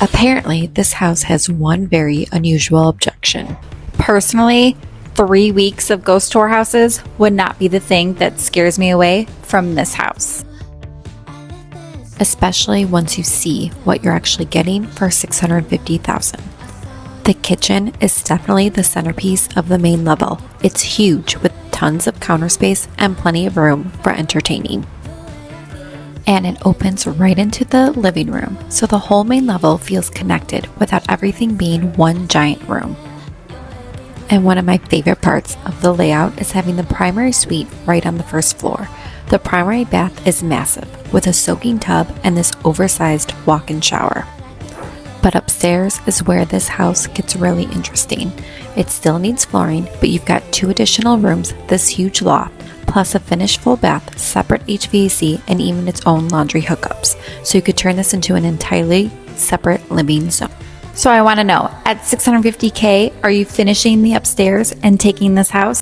Apparently, this house has one very unusual objection. Personally, 3 weeks of ghost tour houses would not be the thing that scares me away from this house. Especially once you see what you're actually getting for $650,000. The kitchen is definitely the centerpiece of the main level. It's huge with tons of counter space and plenty of room for entertaining. And it opens right into the living room, so the whole main level feels connected without everything being one giant room. And one of my favorite parts of the layout is having the primary suite right on the first floor. The primary bath is massive, with a soaking tub and this oversized walk-in shower. But upstairs is where this house gets really interesting. It still needs flooring, but you've got 2 additional rooms, this huge loft, plus a finished full bath, separate HVAC, and even its own laundry hookups. So you could turn this into an entirely separate living zone. So I want to know, at $650K, are you finishing the upstairs and taking this house?